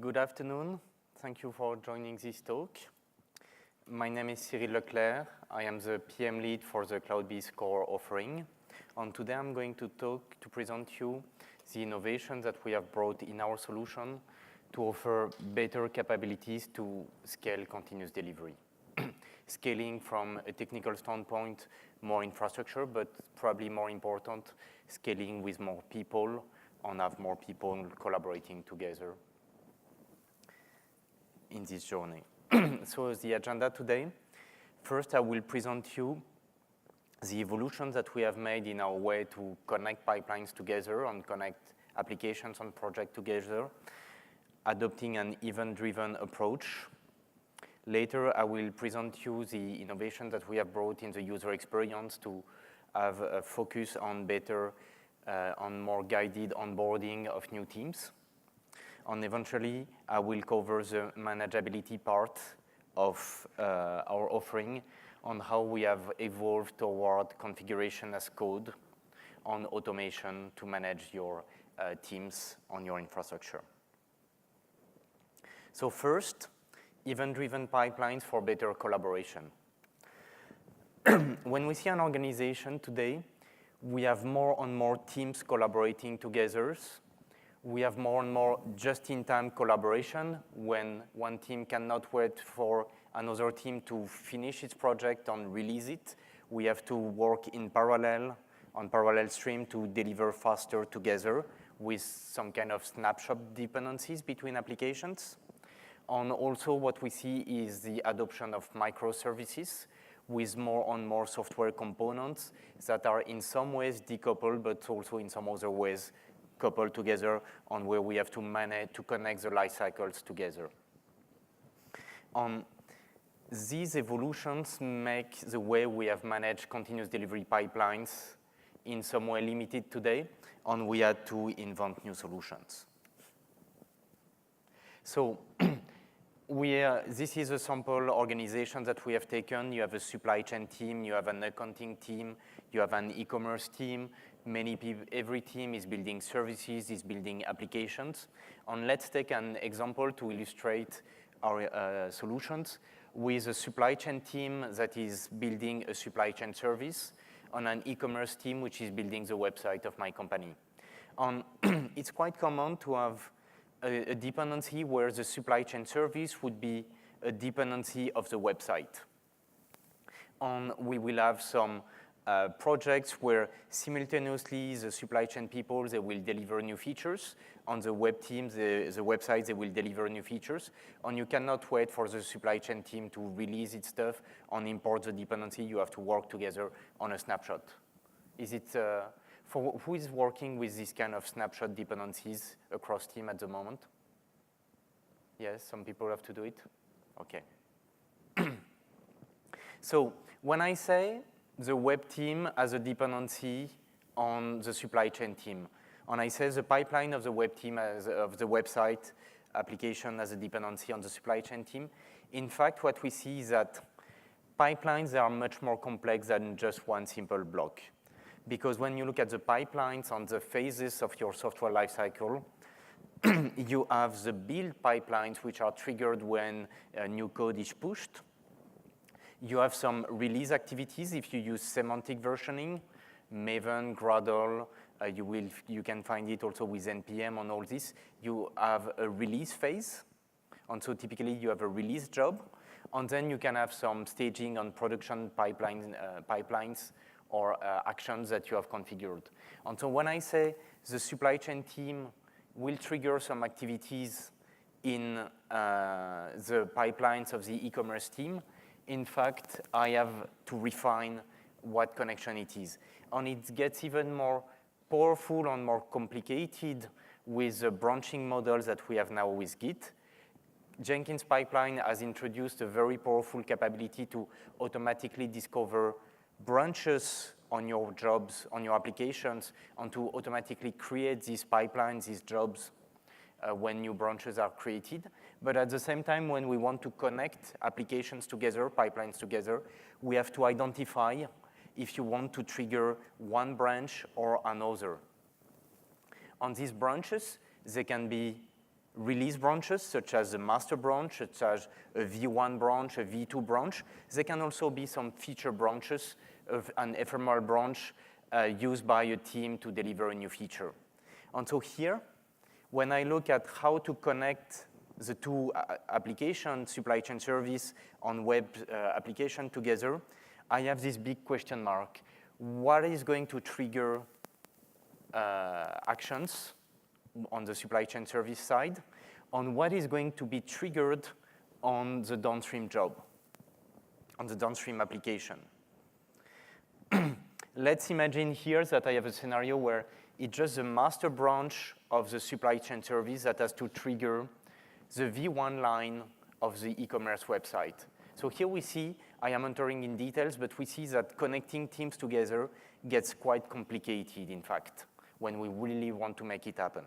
Good afternoon. Thank you for joining this talk. My name is Cyril Leclerc. I am the PM lead for the CloudBees Core offering. And today I'm going to present you the innovations that we have brought in our solution to offer better capabilities to scale continuous delivery. Scaling from a technical standpoint, more infrastructure, but probably more important, scaling with more people and have more people collaborating together in this journey. So the agenda today, first I will present you the evolution that we have made in our way to connect pipelines together and connect applications and projects together, adopting an event-driven approach. Later, I will present you the innovation that we have brought in the user experience to have a focus on better, on more guided onboarding of new teams. And eventually, I will cover the manageability part of our offering on how we have evolved toward configuration as code on automation to manage your teams on your infrastructure. So first, event-driven pipelines for better collaboration. When we see an organization today, we have more and more teams collaborating together. We have more and more just-in-time collaboration when one team cannot wait for another team to finish its project and release it. We have to work in parallel, on parallel stream to deliver faster together with some kind of snapshot dependencies between applications. And also what we see is the adoption of microservices with more and more software components that are in some ways decoupled, but also in some other ways coupled together on where we have to manage to connect the life cycles together. These evolutions make the way we have managed continuous delivery pipelines in some way limited today, and we had to invent new solutions. So this is a sample organization that we have taken. You have a supply chain team, you have an accounting team, you have an e-commerce team. Many people, every team is building services, is building applications. And let's take an example to illustrate our solutions with a supply chain team that is building a supply chain service and an e-commerce team which is building the website of my company. And it's quite common to have a dependency where the supply chain service would be a dependency of the website. And we will have some projects where simultaneously the supply chain people, they will deliver new features. On the web teams, the website, they will deliver new features. And you cannot wait for the supply chain team to release its stuff and import the dependency. You have to work together on a snapshot. Is it, for who is working with this kind of snapshot dependencies across team at the moment? Yes, some people have to do it? Okay. So when I say the web team has a dependency on the supply chain team, and I say the pipeline of the web team, of the website application has a dependency on the supply chain team, in fact, what we see is that pipelines are much more complex than just one simple block. Because when you look at the pipelines on the phases of your software lifecycle, you have the build pipelines which are triggered when new code is pushed. You have some release activities if you use semantic versioning, Maven, Gradle, you can find it also with NPM and all this. You have a release phase, and so typically you have a release job, and then you can have some staging on production pipelines or actions that you have configured. And so when I say the supply chain team will trigger some activities in the pipelines of the e-commerce team, in fact, I have to refine what connection it is. And it gets even more powerful and more complicated with the branching models that we have now with Git. Jenkins pipeline has introduced a very powerful capability to automatically discover branches on your jobs, on your applications, and to automatically create these pipelines, these jobs, when new branches are created. But at the same time, when we want to connect applications together, pipelines together, we have to identify if you want to trigger one branch or another. On these branches, they can be release branches, such as a master branch, such as a V1 branch, a V2 branch. There can also be some feature branches of an ephemeral branch used by a team to deliver a new feature. And so here, when I look at how to connect the two applications, supply chain service on web application together, I have this big question mark. What is going to trigger actions on the supply chain service side, on what is going to be triggered on the downstream job, on the downstream application? Let's imagine here that I have a scenario where it's just the master branch of the supply chain service that has to trigger the V1 line of the e-commerce website. So here we see, I am entering in details, but we see that connecting teams together gets quite complicated, in fact, when we really want to make it happen.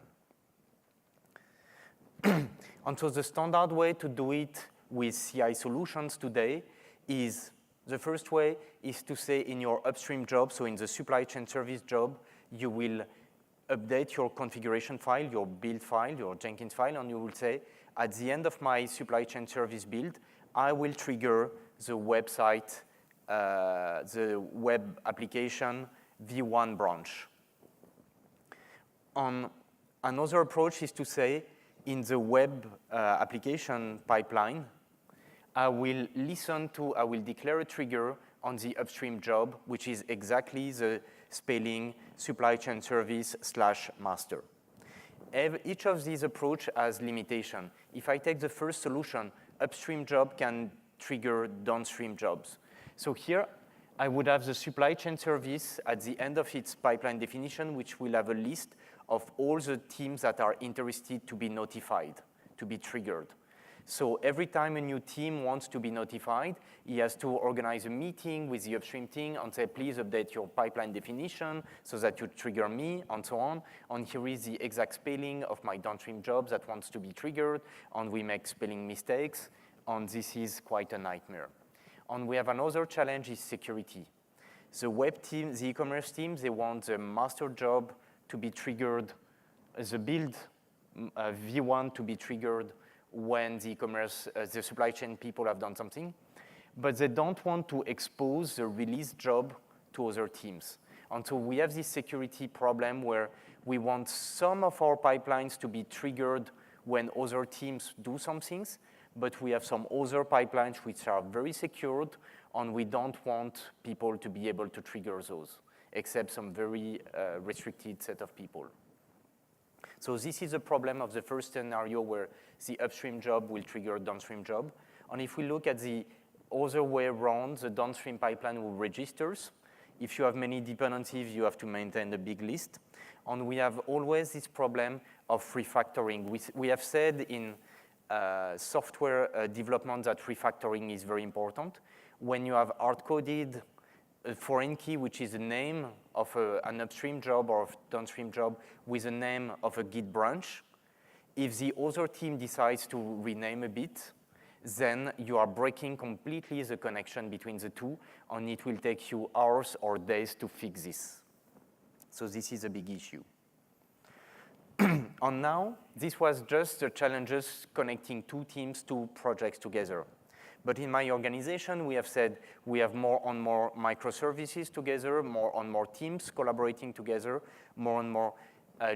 And so the standard way to do it with CI solutions today is, the first way is to say in your upstream job, so in the supply chain service job, you will update your configuration file, your build file, your Jenkins file, and you will say, at the end of my supply chain service build, I will trigger the website, the web application V1 branch. Another approach is to say, in the web application pipeline, I will declare a trigger on the upstream job, which is exactly the spelling supply chain service / master. Each of these approaches has limitation. If I take the first solution, upstream job can trigger downstream jobs. So here, I would have the supply chain service at the end of its pipeline definition, which will have a list of all the teams that are interested to be notified, to be triggered. So every time a new team wants to be notified, he has to organize a meeting with the upstream team and say, please update your pipeline definition so that you trigger me, and so on. And here is the exact spelling of my downstream job that wants to be triggered, and we make spelling mistakes, and this is quite a nightmare. And we have another challenge is security. The web team, the e-commerce teams, they want the master job to be triggered, the build V1 to be triggered when the e-commerce, the supply chain people have done something, but they don't want to expose the release job to other teams. And so we have this security problem where we want some of our pipelines to be triggered when other teams do some things, but we have some other pipelines which are very secured, and we don't want people to be able to trigger those, except some very restricted set of people. So this is a problem of the first scenario where the upstream job will trigger downstream job. And if we look at the other way around, the downstream pipeline will registers. If you have many dependencies, you have to maintain a big list. And we have always this problem of refactoring. We have said in software development that refactoring is very important. When you have hard-coded a foreign key, which is the name of an upstream job or a downstream job with the name of a Git branch, if the other team decides to rename a bit, then you are breaking completely the connection between the two, and it will take you hours or days to fix this. So this is a big issue. And now, this was just the challenges connecting two teams, two projects together. But in my organization, we have said we have more and more microservices together, more and more teams collaborating together, more and more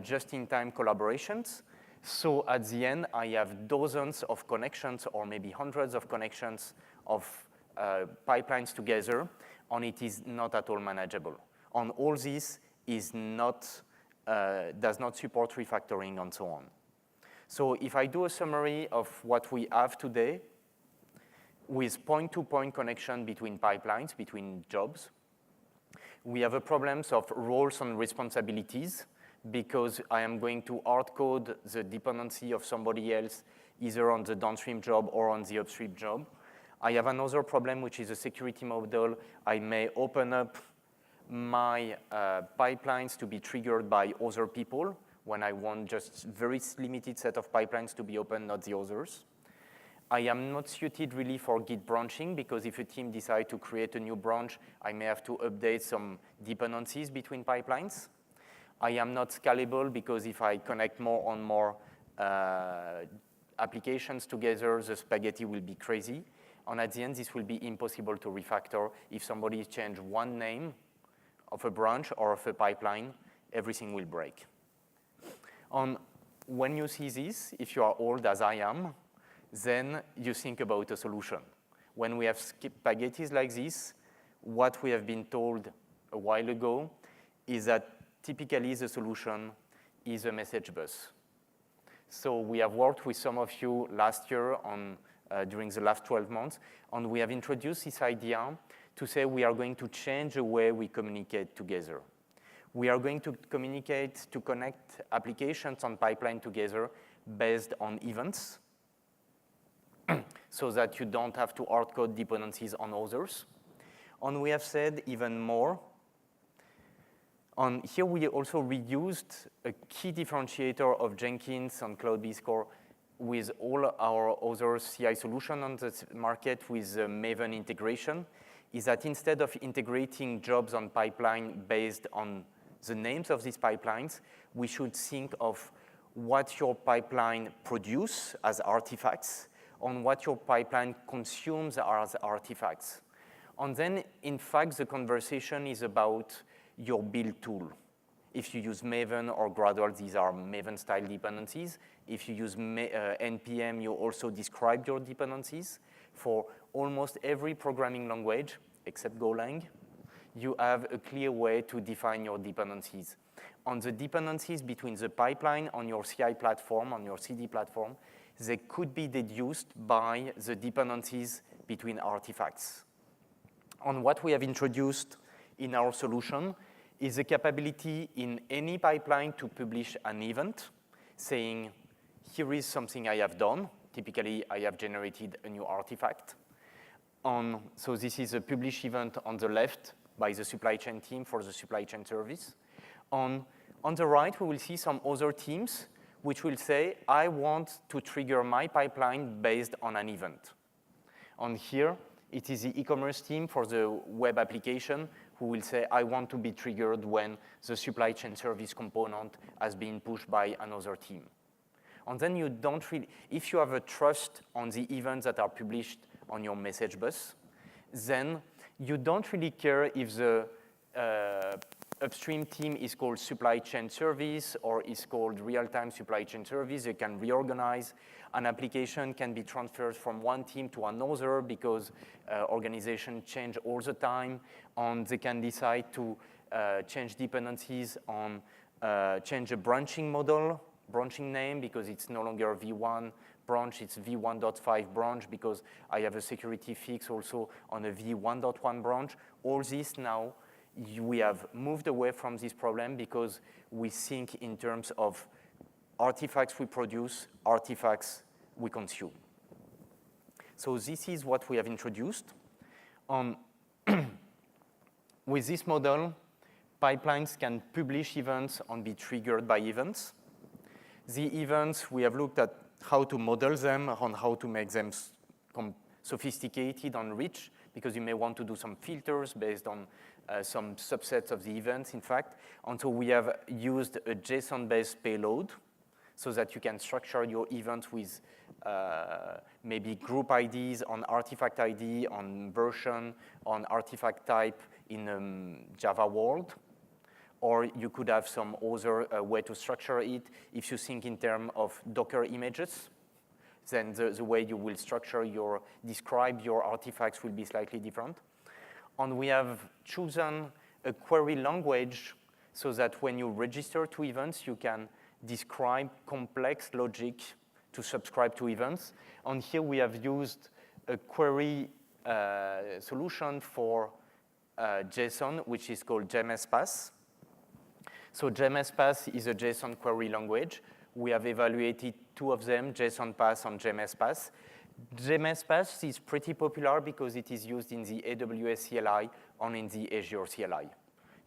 just-in-time collaborations. So at the end, I have dozens of connections or maybe hundreds of connections of pipelines together, and it is not at all manageable. And all this is not, does not support refactoring and so on. So if I do a summary of what we have today, with point-to-point connection between pipelines, between jobs, we have a problem of roles and responsibilities, because I am going to hard-code the dependency of somebody else, either on the downstream job or on the upstream job. I have another problem, which is a security model. I may open up my pipelines to be triggered by other people when I want just very limited set of pipelines to be open, not the others. I am not suited really for Git branching, because if a team decides to create a new branch, I may have to update some dependencies between pipelines. I am not scalable, because if I connect more and more applications together, the spaghetti will be crazy. And at the end, this will be impossible to refactor. If somebody changes one name of a branch or of a pipeline, everything will break. And when you see this, if you are old as I am, then you think about a solution. When we have spaghettis like this, what we have been told a while ago is that typically the solution is a message bus. So we have worked with some of you last year on, during the last 12 months, and we have introduced this idea to say we are going to change the way we communicate together. We are going to communicate, to connect applications and pipeline together based on events, so that you don't have to hard code dependencies on others. And we have said even more. And here we also reused a key differentiator of Jenkins and CloudBees Core with all our other CI solutions on the market with Maven integration, is that instead of integrating jobs on pipeline based on the names of these pipelines, we should think of what your pipeline produces as artifacts, on what your pipeline consumes as artifacts. And then, in fact, the conversation is about your build tool. If you use Maven or Gradle, these are Maven-style dependencies. If you use NPM, you also describe your dependencies. For almost every programming language, except Golang, you have a clear way to define your dependencies. On the dependencies between the pipeline on your CI platform, on your CD platform, they could be deduced by the dependencies between artifacts. And what we have introduced in our solution is the capability in any pipeline to publish an event saying, here is something I have done. Typically, I have generated a new artifact. So this is a publish event on the left by the supply chain team for the supply chain service. On the right, we will see some other teams which will say, I want to trigger my pipeline based on an event. And here, it is the e-commerce team for the web application who will say, I want to be triggered when the supply chain service component has been pushed by another team. And then you don't really, if you have a trust on the events that are published on your message bus, then you don't really care if the upstream team is called supply chain service or is called real-time supply chain service. They can reorganize. An application can be transferred from one team to another because organizations change all the time, and they can decide to change dependencies on change a branching model, branching name, because it's no longer V1 branch, it's V1.5 branch, because I have a security fix also on a V1.1 branch. All this now, we have moved away from this problem because we think in terms of artifacts we produce, artifacts we consume. So this is what we have introduced. With this model, pipelines can publish events and be triggered by events. The events, we have looked at how to model them and how to make them sophisticated and rich, because you may want to do some filters based on some subsets of the events, in fact. And so we have used a JSON-based payload so that you can structure your events with maybe group IDs on artifact ID, on version, on artifact type in Java world. Or you could have some other way to structure it. If you think in terms of Docker images, then the way you will structure describe your artifacts will be slightly different. And we have chosen a query language so that when you register to events, you can describe complex logic to subscribe to events. And here we have used a query solution for JSON, which is called JMSPath. So JMSPath is a JSON query language. We have evaluated two of them, JSONPath and JMSPath. JMSPath is pretty popular because it is used in the AWS CLI and in the Azure CLI.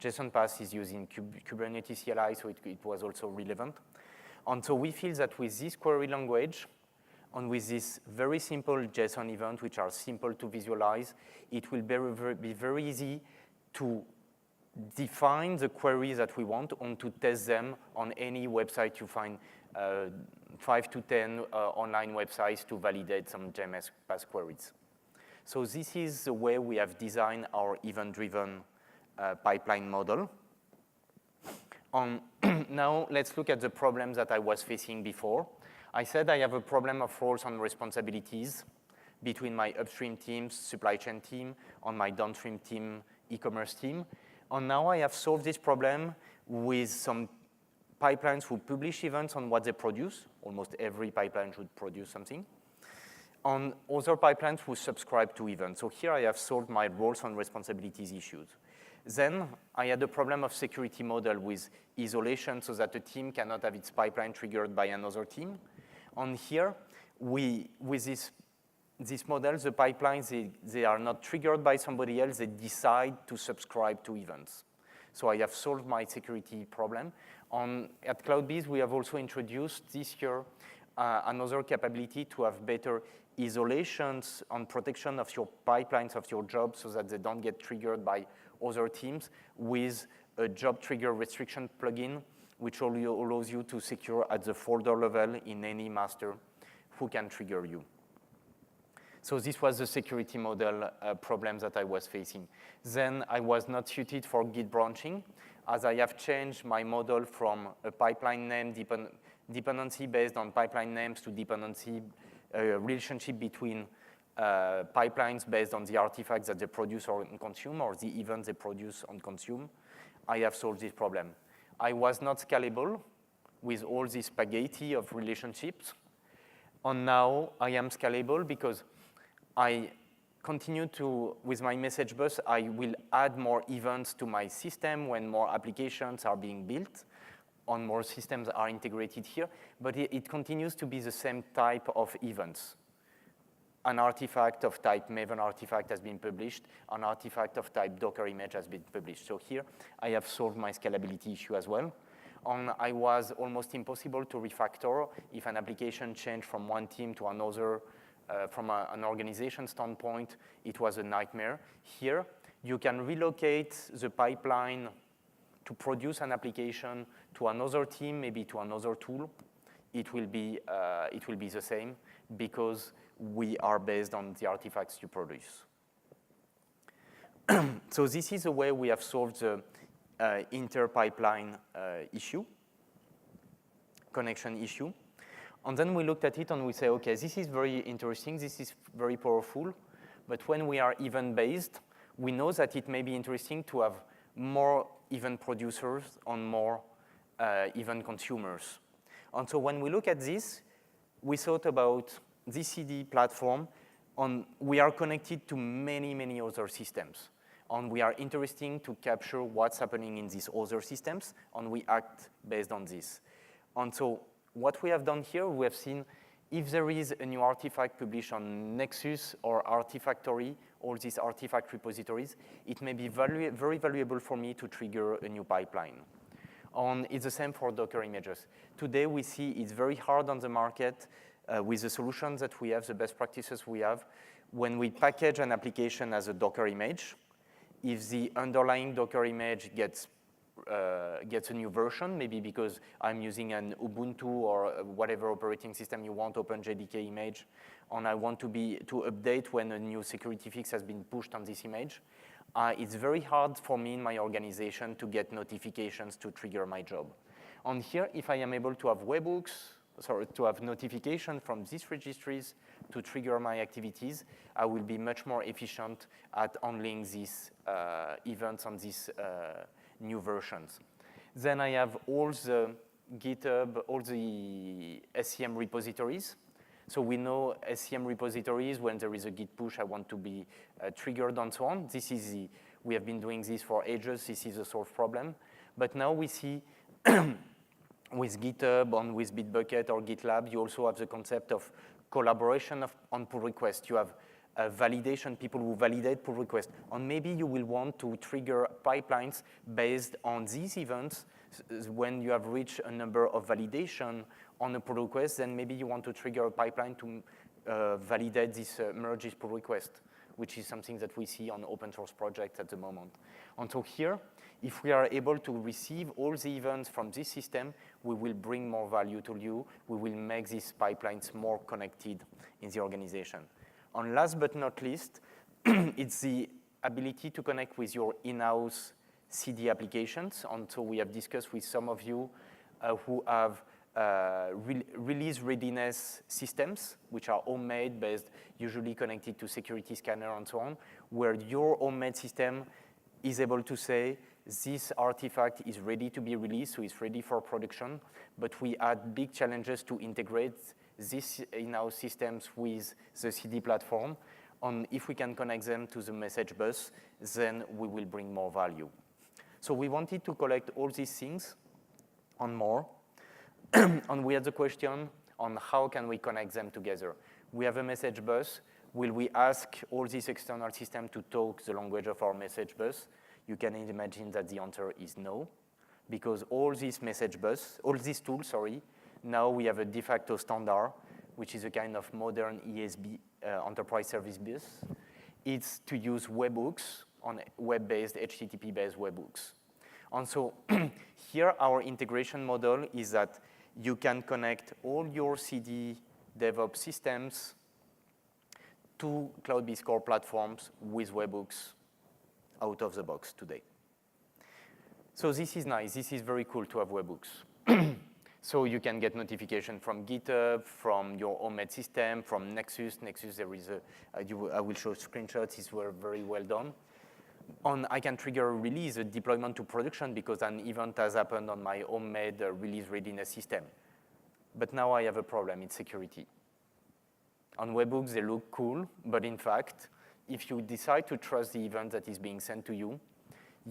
JSONPath is used in Kubernetes CLI, so it was also relevant. And so we feel that with this query language and with this very simple JSON event, which are simple to visualize, it will be very easy to define the queries that we want and to test them on any website you find 5 to 10 online websites to validate some JMS pass queries. So this is the way we have designed our event-driven pipeline model. Now let's look at the problems that I was facing before. I said I have a problem of roles and responsibilities between my upstream teams, supply chain team, and my downstream team, e-commerce team. And now I have solved this problem with some pipelines who publish events on what they produce. Almost every pipeline should produce something. On other pipelines who subscribe to events. So here I have solved my roles and responsibilities issues. Then I had a problem of security model with isolation so that a team cannot have its pipeline triggered by another team. And here, with this model, the pipelines, they are not triggered by somebody else, they decide to subscribe to events. So I have solved my security problem. At CloudBees, we have also introduced this year another capability to have better isolations and protection of your pipelines of your job so that they don't get triggered by other teams with a job trigger restriction plugin, which allows you to secure at the folder level in any master who can trigger you. So this was the security model problem that I was facing. Then I was not suited for Git branching, as I have changed my model from a pipeline name dependency based on pipeline names to dependency relationship between pipelines based on the artifacts that they produce or consume, or the events they produce and consume. I have solved this problem. I was not scalable with all this spaghetti of relationships. And now I am scalable because I continue to, with my message bus, I will add more events to my system when more applications are being built, and more systems are integrated here. But it continues to be the same type of events. An artifact of type Maven artifact has been published. An artifact of type Docker image has been published. So here, I have solved my scalability issue as well. And I was almost impossible to refactor if an application changed from one team to another. From an organization standpoint, it was a nightmare. Here, you can relocate the pipeline to produce an application to another team, maybe to another tool. It will be the same because we are based on the artifacts you produce. So this is the way we have solved the inter-pipeline issue, connection issue. And then we looked at it and we say, okay, this is very interesting, this is very powerful, but when we are event-based, we know that it may be interesting to have more event producers and more event consumers. And so when we look at this, we thought about this CD platform, and we are connected to many, many other systems. And we are interested to capture what's happening in these other systems, and we act based on this. And so what we have done here, we have seen if there is a new artifact published on Nexus or Artifactory, all these artifact repositories, it may be very valuable for me to trigger a new pipeline. And it's the same for Docker images. Today, we see it's very hard on the market with the solutions that we have, the best practices we have. When we package an application as a Docker image, if the underlying Docker image gets a new version, maybe because I'm using an Ubuntu or whatever operating system you want, OpenJDK image, and I want to update when a new security fix has been pushed on this image, it's very hard for me in my organization to get notifications to trigger my job. And here, if I am able to have to have notification from these registries to trigger my activities, I will be much more efficient at handling these events on these new versions. Then I have all the GitHub, all the SCM repositories. So we know SCM repositories, when there is a Git push, I want to be triggered and so on. We have been doing this for ages. This is a solved problem. But now we see with GitHub and with Bitbucket or GitLab, you also have the concept of collaboration on pull request. You have validation, people who validate pull request. And maybe you will want to trigger pipelines based on these events. When you have reached a number of validation on a pull request, then maybe you want to trigger a pipeline to validate this merge this pull request. which is something that we see on open source projects at the moment. And so here, if we are able to receive all the events from this system, we will bring more value to you. We will make these pipelines more connected in the organization. And last but not least, it's the ability to connect with your in-house CD applications. And so we have discussed with some of you who have release readiness systems, which are homemade, based, usually connected to security scanner and so on, where your homemade system is able to say, this artifact is ready to be released, so it's ready for production, but we had big challenges to integrate these in-house systems with the CD platform. And if we can connect them to the message bus, then we will bring more value. So we wanted to collect all these things and more. And we had the question on how can we connect them together. We have a message bus. Will we ask all these external systems to talk the language of our message bus? You can imagine that the answer is no, because all these tools, now we have a de facto standard, which is a kind of modern ESB, enterprise service bus. It's to use webhooks on web-based, HTTP-based webhooks. And so here our integration model is that you can connect all your CD DevOps systems to CloudBees Core platforms with webhooks out of the box today. So this is nice. This is very cool to have webhooks. So you can get notification from GitHub, from your homemade system, from Nexus. Nexus, there is I will show screenshots. These were very well done. And I can trigger a release, a deployment to production, because an event has happened on my homemade release readiness system. But now I have a problem, it's security. On webhooks, they look cool, but in fact, if you decide to trust the event that is being sent to you,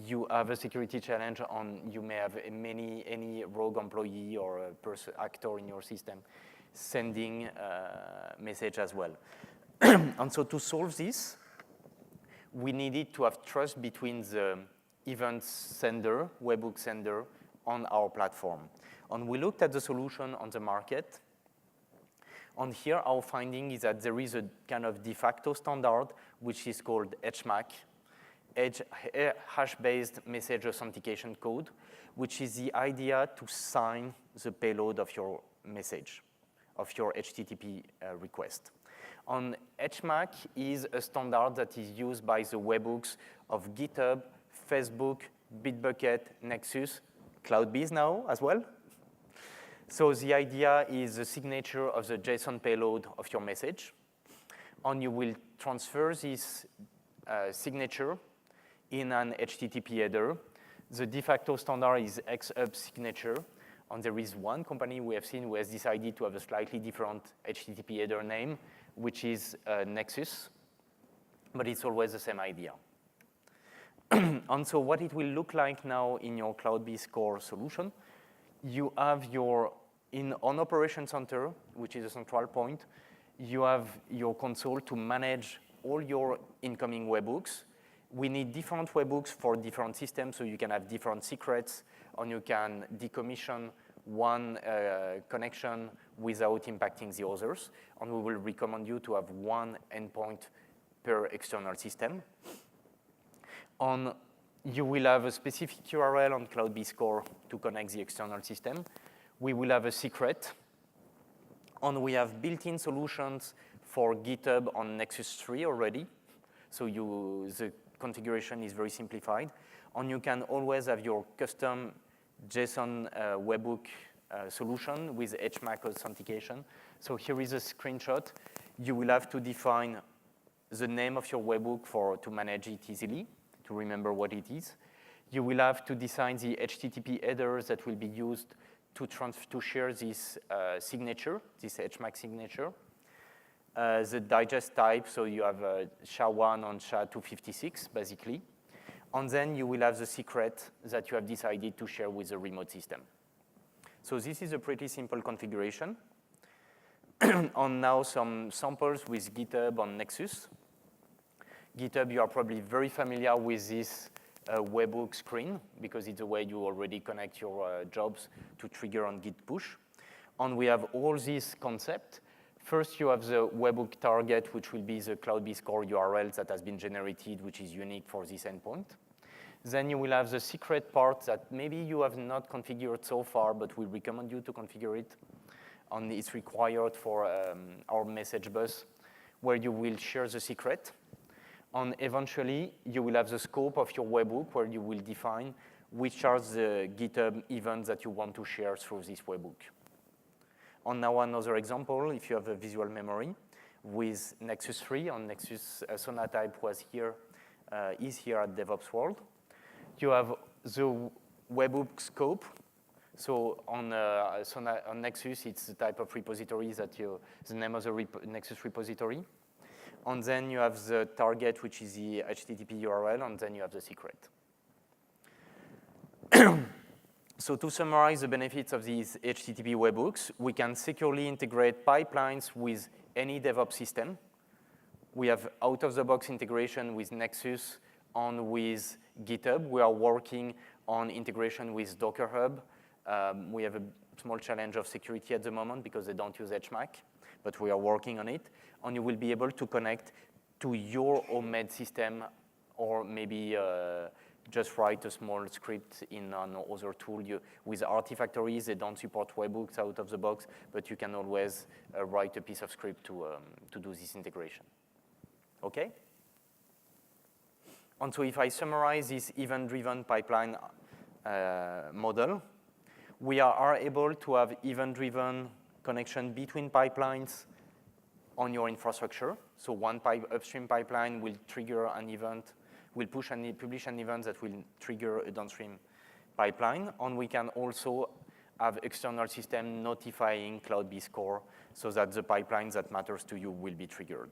you have a security challenge on, you may have any rogue employee or actor in your system sending a message as well. And so to solve this, we needed to have trust between the event sender, webhook sender, on our platform. And we looked at the solution on the market. And here our finding is that there is a kind of de facto standard, which is called HMAC, hash-based message authentication code, which is the idea to sign the payload of your message, of your HTTP request. And HMAC is a standard that is used by the webhooks of GitHub, Facebook, Bitbucket, Nexus, CloudBees now as well. So the idea is the signature of the JSON payload of your message. And you will transfer this signature in an HTTP header. The de facto standard is XHub signature. And there is one company we have seen who has decided to have a slightly different HTTP header name, which is Nexus, but it's always the same idea. And so what it will look like now in your CloudBees Core solution, you have on Operation Center, which is a central point, you have your console to manage all your incoming webhooks. We need different webhooks for different systems, so you can have different secrets, and you can decommission one connection without impacting the others. And we will recommend you to have one endpoint per external system. And you will have a specific URL on CloudBees Core to connect the external system. We will have a secret. And we have built-in solutions for GitHub on Nexus 3 already. So the configuration is very simplified. And you can always have your custom JSON webhook solution with HMAC authentication. So here is a screenshot. You will have to define the name of your webhook to manage it easily, to remember what it is. You will have to design the HTTP headers that will be used to share this signature, this HMAC signature. The digest type, so you have SHA-1 and SHA-256, basically. And then you will have the secret that you have decided to share with the remote system. So this is a pretty simple configuration. And now some samples with GitHub on Nexus. GitHub, you are probably very familiar with this webhook screen, because it's the way you already connect your jobs to trigger on Git push. And we have all these concepts. First, you have the webhook target, which will be the CloudBees Core URL that has been generated, which is unique for this endpoint. Then you will have the secret part that maybe you have not configured so far, but we recommend you to configure it. It's required for our message bus, where you will share the secret. And eventually, you will have the scope of your webhook, where you will define which are the GitHub events that you want to share through this webhook. And now another example, if you have a visual memory with Nexus 3, on Nexus Sonatype is here at DevOps World. You have the webhook scope. So on Nexus, it's the type of repository the name of the Nexus repository. And then you have the target, which is the HTTP URL, and then you have the secret. So to summarize the benefits of these HTTP webhooks, we can securely integrate pipelines with any DevOps system. We have out-of-the-box integration with Nexus and with GitHub. We are working on integration with Docker Hub. We have a small challenge of security at the moment because they don't use HMAC, but we are working on it. And you will be able to connect to your homemade system, or maybe just write a small script in another tool. With Artifactories, they don't support webhooks out of the box, but you can always write a piece of script to do this integration. Okay? And so if I summarize this event-driven pipeline model, we are able to have event-driven connection between pipelines on your infrastructure. So one upstream pipeline will trigger an event, will publish an event that will trigger a downstream pipeline. And we can also have external system notifying CloudBees Core so that the pipeline that matters to you will be triggered.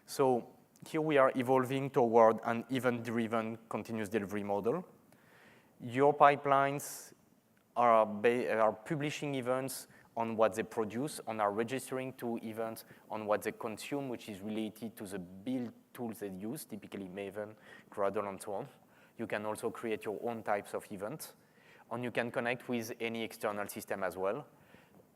So here we are evolving toward an event-driven continuous delivery model. Your pipelines are publishing events on what they produce, and are registering to events on what they consume, which is related to the build tools they use, typically Maven, Gradle, and so on. You can also create your own types of events, and you can connect with any external system as well.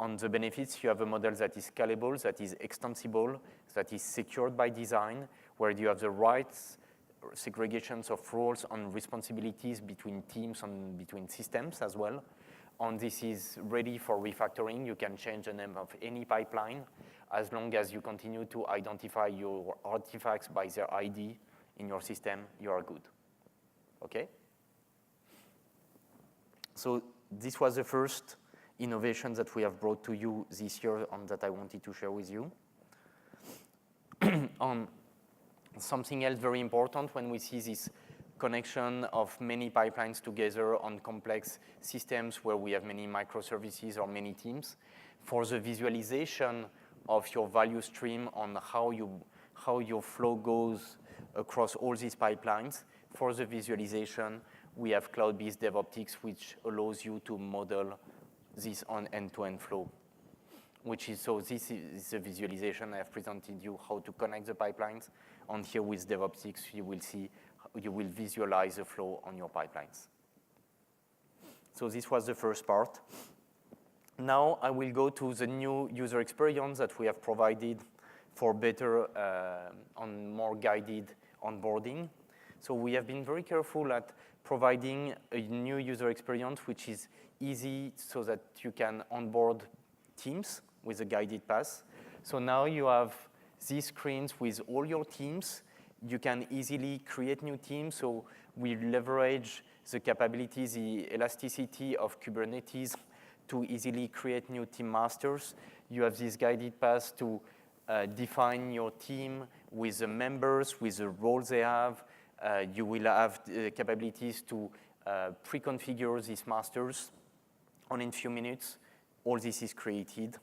On the benefits, you have a model that is scalable, that is extensible, that is secured by design, where you have the rights, segregations of roles and responsibilities between teams and between systems as well. And this is ready for refactoring. You can change the name of any pipeline as long as you continue to identify your artifacts by their ID in your system, you are good. Okay? So this was the first innovation that we have brought to you this year and that I wanted to share with you. Something else very important when we see this connection of many pipelines together on complex systems where we have many microservices or many teams. For the visualization of your value stream on how your flow goes across all these pipelines, for the visualization, we have CloudBees DevOptics, which allows you to model this on end-to-end flow. So this is the visualization. I have presented you how to connect the pipelines. And here with DevOptics, you will visualize the flow on your pipelines. So this was the first part. Now I will go to the new user experience that we have provided for better and more guided onboarding. So we have been very careful at providing a new user experience which is easy so that you can onboard teams with a guided path. So now you have these screens with all your teams. You can easily create new teams. So we leverage the capabilities, the elasticity of Kubernetes to easily create new team masters. You have this guided path to define your team with the members, with the roles they have. You will have the capabilities to pre-configure these masters. And in a few minutes, all this is created.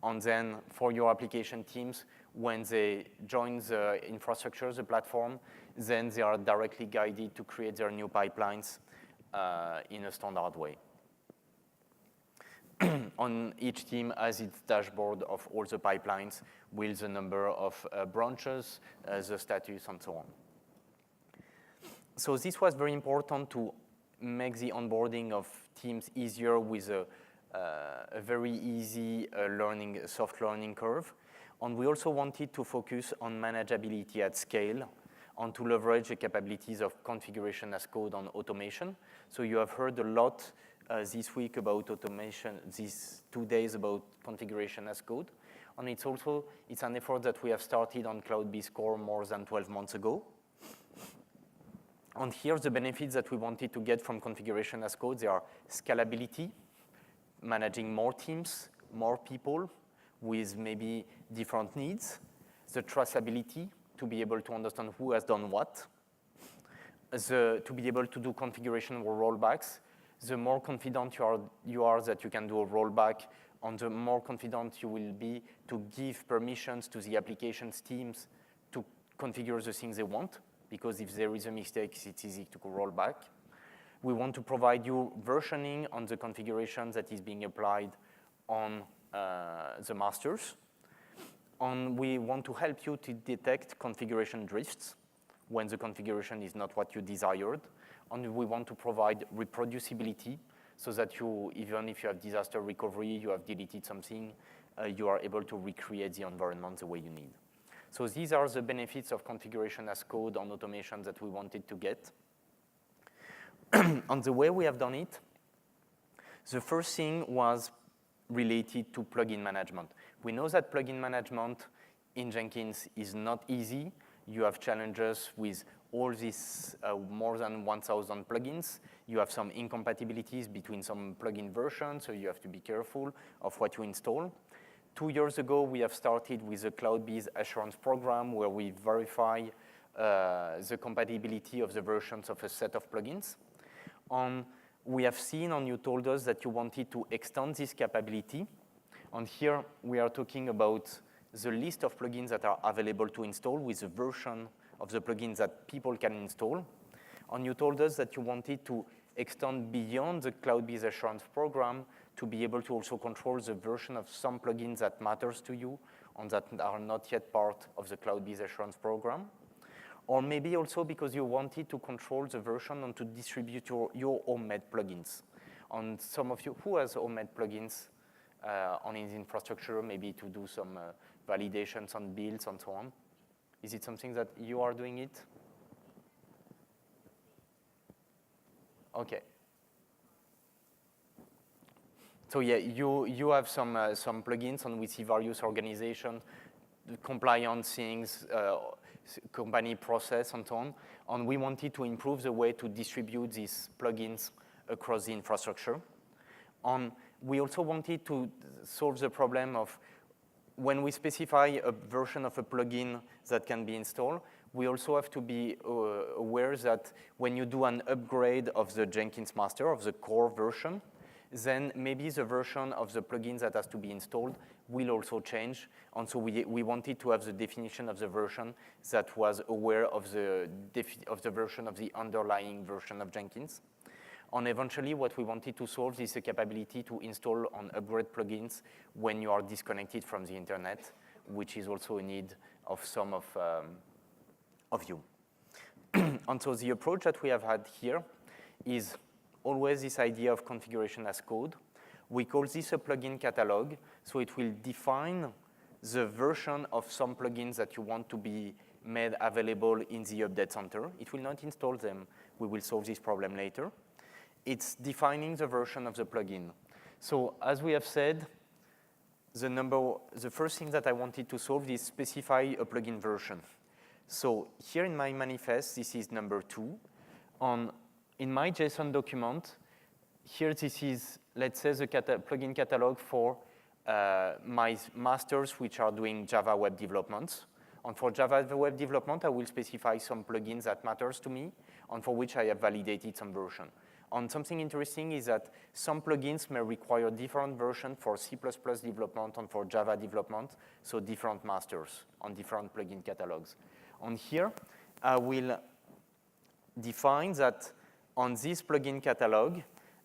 And then for your application teams, when they join the infrastructure, the platform, then they are directly guided to create their new pipelines in a standard way. On each team has its dashboard of all the pipelines with the number of branches, the status, and so on. So this was very important to make the onboarding of teams easier with a a very easy soft learning curve. And we also wanted to focus on manageability at scale and to leverage the capabilities of configuration as code and automation. So you have heard a lot this week about automation, these 2 days about configuration as code. And it's an effort that we have started on CloudBees Core more than 12 months ago. And here's the benefits that we wanted to get from configuration as code. They are scalability, managing more teams, more people with maybe different needs, the traceability, to be able to understand who has done what, to be able to do configuration or rollbacks. The more confident you are that you can do a rollback, and the more confident you will be to give permissions to the applications teams to configure the things they want, because if there is a mistake, it's easy to roll back. We want to provide you versioning on the configuration that is being applied on the masters. And we want to help you to detect configuration drifts when the configuration is not what you desired. And we want to provide reproducibility so that you, even if you have disaster recovery, you have deleted something, you are able to recreate the environment the way you need. So these are the benefits of configuration as code and automation that we wanted to get. And the way we have done it, the first thing was related to plugin management. We know that plugin management in Jenkins is not easy. You have challenges with all these more than 1,000 plugins. You have some incompatibilities between some plugin versions, so you have to be careful of what you install. 2 years ago, we have started with a CloudBees assurance program where we verify the compatibility of the versions of a set of plugins. We have seen, and you told us that you wanted to extend this capability. And here we are talking about the list of plugins that are available to install with the version of the plugins that people can install. And you told us that you wanted to extend beyond the CloudBees assurance program to be able to also control the version of some plugins that matters to you and that are not yet part of the CloudBees assurance program. Or maybe also because you wanted to control the version and to distribute your homemade plugins. And some of you, who has homemade plugins on his infrastructure, maybe to do some validations on builds and so on? Is it something that you are doing it? Okay. So yeah, you have some plugins, and we see various organizations, compliance things, company process, and so on. And we wanted to improve the way to distribute these plugins across the infrastructure. And we also wanted to solve the problem of when we specify a version of a plugin that can be installed, we also have to be aware that when you do an upgrade of the Jenkins master, of the core version, then maybe the version of the plugin that has to be installed will also change. And so we wanted to have the definition of the version that was aware of the version of the underlying version of Jenkins. And eventually, what we wanted to solve is the capability to install and upgrade plugins when you are disconnected from the internet, which is also a need of some of you. And so the approach that we have had here is always this idea of configuration as code. We call this a plugin catalog, so it will define the version of some plugins that you want to be made available in the update center. It will not install them. We will solve this problem later. It's defining the version of the plugin. So as we have said, the first thing that I wanted to solve is specify a plugin version. So here in my manifest, this is number 2. In my JSON document, here this is, let's say, the plugin catalog for my masters, which are doing Java web development. And for Java web development, I will specify some plugins that matters to me, and for which I have validated some version. And something interesting is that some plugins may require different version for C++ development and for Java development, so different masters on different plugin catalogs. And here, I will define that on this plugin catalog,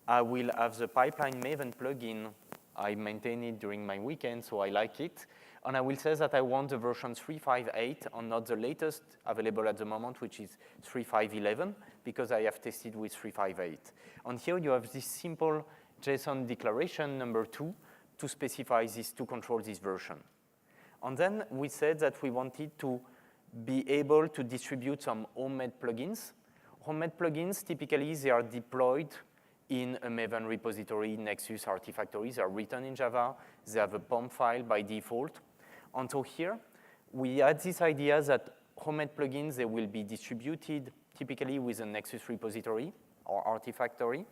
I will have the pipeline Maven plugin. I maintain it during my weekend, so I like it. And I will say that I want the version 3.5.8 and not the latest available at the moment, which is 3.5.11, because I have tested with 3.5.8. And here you have this simple JSON declaration number 2 to specify this, to control this version. And then we said that we wanted to be able to distribute some homemade plugins. Homemade plugins, typically, they are deployed in a Maven repository, Nexus, Artifactory. They are written in Java. They have a POM file by default. And so here, we had this idea that homemade plugins, they will be distributed typically with a Nexus repository or Artifactory.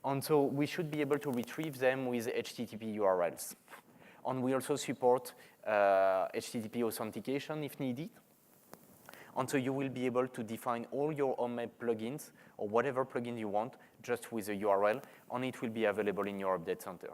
And so we should be able to retrieve them with HTTP URLs. And we also support HTTP authentication if needed. And so you will be able to define all your homemade plugins or whatever plugin you want just with a URL, and it will be available in your update center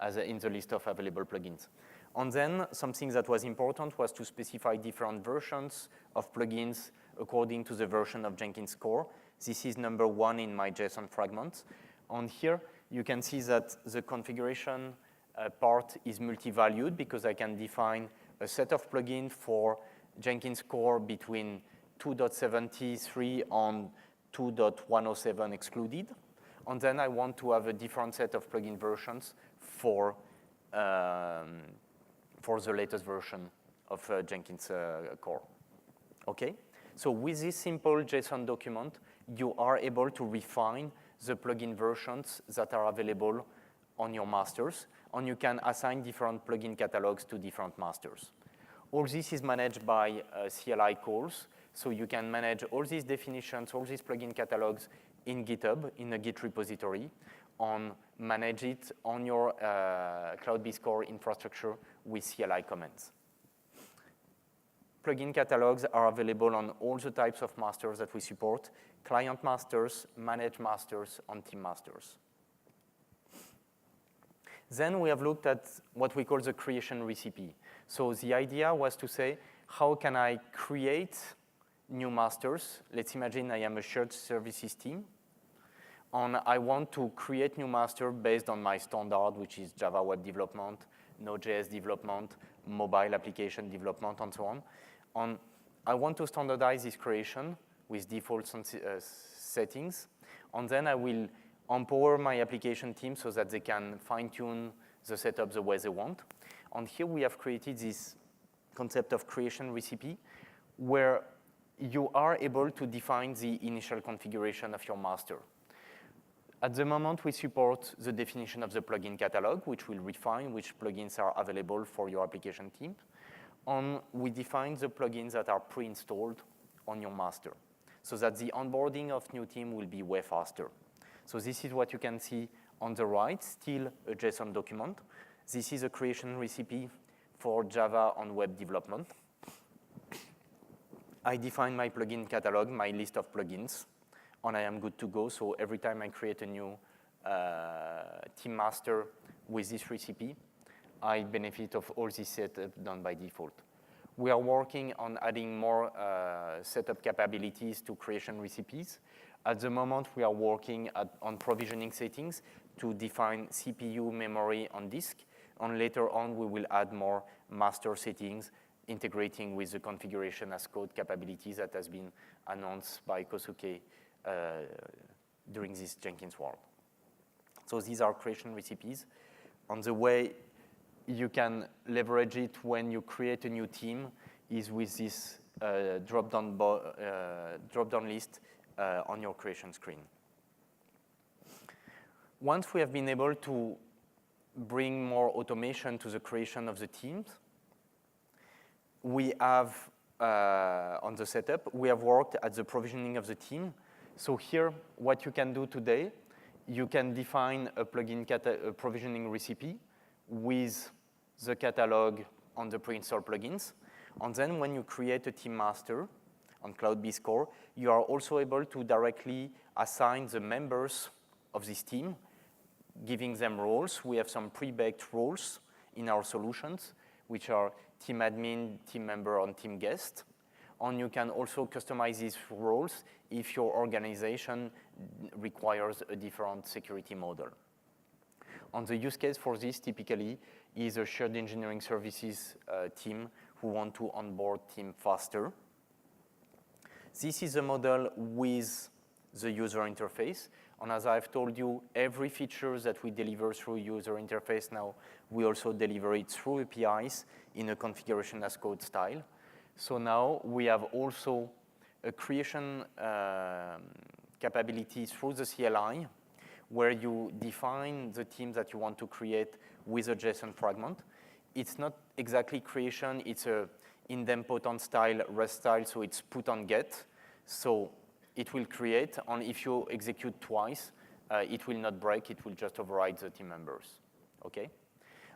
as in the list of available plugins. And then something that was important was to specify different versions of plugins according to the version of Jenkins core. This is number 1 in my JSON fragment. And here you can see that the configuration part is multi-valued because I can define a set of plugins for Jenkins core between 2.73 and 2.107 excluded. And then I want to have a different set of plugin versions for the latest version of Jenkins core. Okay? So with this simple JSON document, you are able to refine the plugin versions that are available on your masters, and you can assign different plugin catalogs to different masters. All this is managed by CLI calls, so you can manage all these definitions, all these plugin catalogs in GitHub, in a Git repository, and manage it on your CloudBees Core infrastructure with CLI commands. Plugin catalogs are available on all the types of masters that we support: client masters, managed masters, and team masters. Then we have looked at what we call the creation recipe. So the idea was to say, how can I create new masters? Let's imagine I am a shared services team, and I want to create new master based on my standard, which is Java web development, Node.js development, mobile application development, and so on. And I want to standardize this creation with default settings, and then I will empower my application team so that they can fine-tune the setup the way they want. And here we have created this concept of creation recipe, where you are able to define the initial configuration of your master. At the moment, we support the definition of the plugin catalog, which will refine which plugins are available for your application team. And we define the plugins that are pre-installed on your master, so that the onboarding of new team will be way faster. So this is what you can see on the right, still a JSON document. This is a creation recipe for Java on web development. I define my plugin catalog, my list of plugins, and I am good to go. So every time I create a new team master with this recipe, I benefit of all this setup done by default. We are working on adding more setup capabilities to creation recipes. At the moment, we are working on provisioning settings to define CPU, memory, and disk. And later on, we will add more master settings integrating with the configuration as code capabilities that has been announced by Kosuke during this Jenkins World. So these are creation recipes. And the way you can leverage it when you create a new team is with this drop-down list on your creation screen. Once we have been able to bring more automation to the creation of the teams, we have, on the setup, we have worked at the provisioning of the team. So here, what you can do today, you can define a plugin provisioning recipe with the catalog on the pre-installed plugins. And then when you create a team master on CloudBees Core, you are also able to directly assign the members of this team, giving them roles. We have some pre-baked roles in our solutions, which are team admin, team member, and team guest. And you can also customize these roles if your organization requires a different security model. And the use case for this typically is a shared engineering services team who want to onboard team faster. This is a model with the user interface. And as I've told you, every feature that we deliver through user interface now, we also deliver it through APIs in a configuration as code style. So now we have also a creation capability through the CLI, where you define the team that you want to create with a JSON fragment. It's not exactly creation, it's a idempotent style, REST style, so it's put on get. So it will create, and if you execute twice, it will not break, it will just override the team members, okay?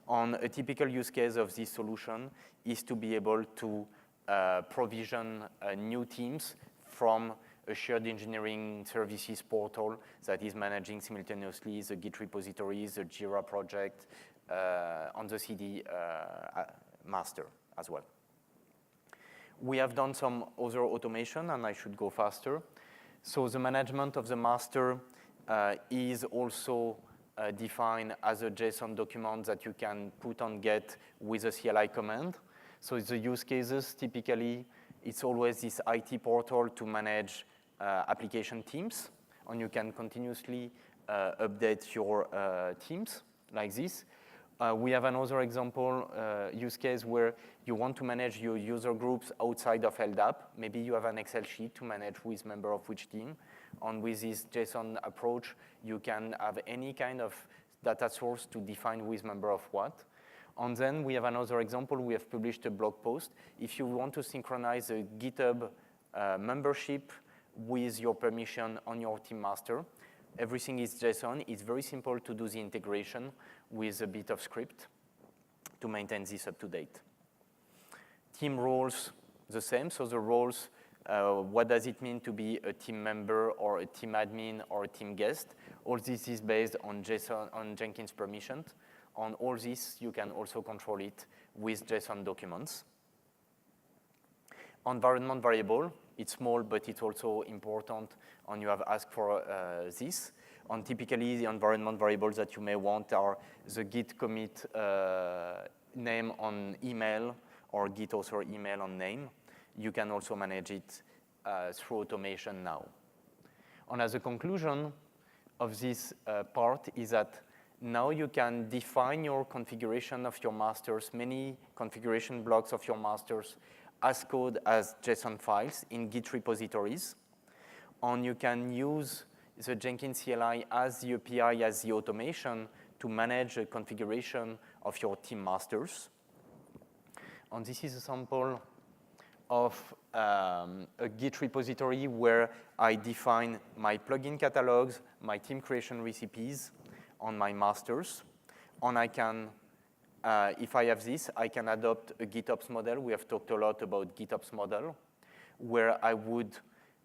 On a typical use case of this solution is to be able to provision new teams from a shared engineering services portal that is managing simultaneously the Git repositories, the Jira project, on the CD master as well. We have done some other automation, and I should go faster. So the management of the master is also defined as a JSON document that you can put on get with a CLI command. So the use cases, typically, it's always this IT portal to manage application teams, and you can continuously update your teams like this. We have another example use case where you want to manage your user groups outside of LDAP. Maybe you have an Excel sheet to manage who is member of which team. And with this JSON approach, you can have any kind of data source to define who is member of what. And then we have another example. We have published a blog post. If you want to synchronize a GitHub membership with your permission on your team master, everything is JSON. It's very simple to do the integration with a bit of script to maintain this up to date. Team roles, the same. So the roles, what does it mean to be a team member or a team admin or a team guest? All this is based on JSON, on Jenkins permissions. On all this, you can also control it with JSON documents. Environment variable, it's small, but it's also important, and you have asked for this. And typically, the environment variables that you may want are the Git commit name on email or Git author email on name. You can also manage it through automation now. And as a conclusion of this part is that now you can define your configuration of your masters, many configuration blocks of your masters as code as JSON files in Git repositories. And you can use the Jenkins CLI as the API, as the automation to manage the configuration of your team masters. And this is a sample of a Git repository where I define my plugin catalogs, my team creation recipes on my masters. And I can, if I have this, I can adopt a GitOps model. We have talked a lot about GitOps model, where I would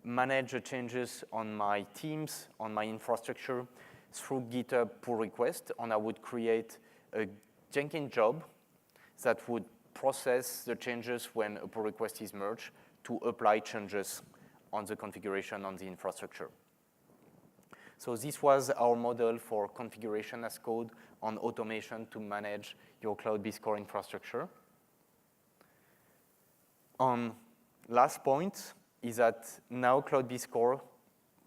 manage the changes on my teams, on my infrastructure through GitHub pull request, and I would create a Jenkins job that would process the changes when a pull request is merged to apply changes on the configuration on the infrastructure. So this was our model for configuration as code on automation to manage your CloudBees Core infrastructure. On last point is that now CloudBees Core,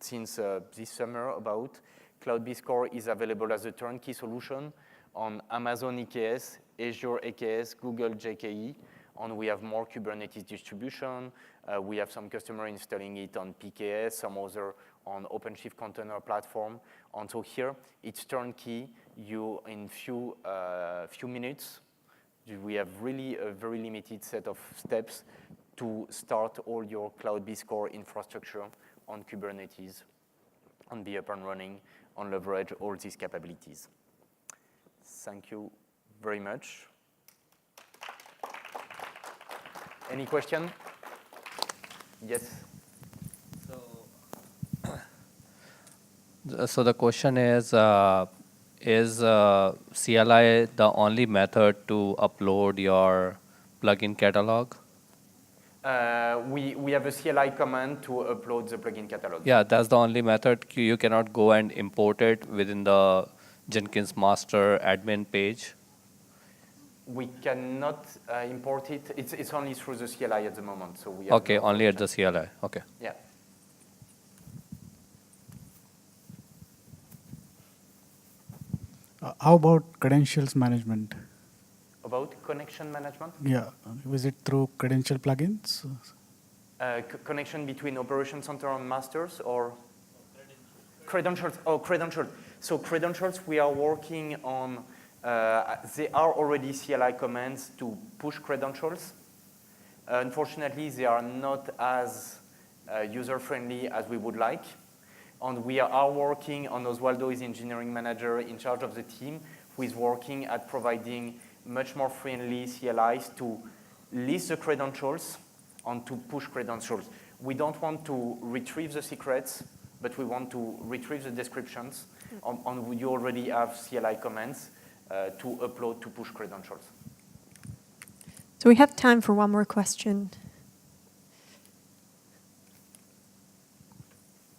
since this summer about, CloudBees Core is available as a turnkey solution on Amazon EKS, Azure AKS, Google JKE, and we have more Kubernetes distribution. We have some customer installing it on PKS, some other on OpenShift container platform. And so here, it's turnkey. You, in few minutes, we have really a very limited set of steps to start all your CloudBees Core infrastructure on Kubernetes and be up and running and leverage all these capabilities. Thank you very much. Any question? Yes. So the question is CLI the only method to upload your plugin catalog? We have a CLI command to upload the plugin catalog. Yeah, that's the only method. You cannot go and import it within the Jenkins master admin page. We cannot import it. It's only through the CLI at the moment. So we have okay, only at the CLI. Okay. Yeah. How about credentials management? About connection management? Yeah, is it through credential plugins? Connection between operation center and masters, or credentials? Oh, credentials. So credentials, we are working on, they are already CLI commands to push credentials. Unfortunately, they are not as user-friendly as we would like. And we are working on, Oswaldo is engineering manager in charge of the team, who is working at providing much more friendly CLIs to list the credentials and to push credentials. We don't want to retrieve the secrets, but we want to retrieve the descriptions, and you already have CLI commands to upload to push credentials. So we have time for one more question.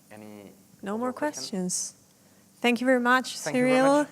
Any No more questions? questions. Thank you very much, Thank you very Cyril. much.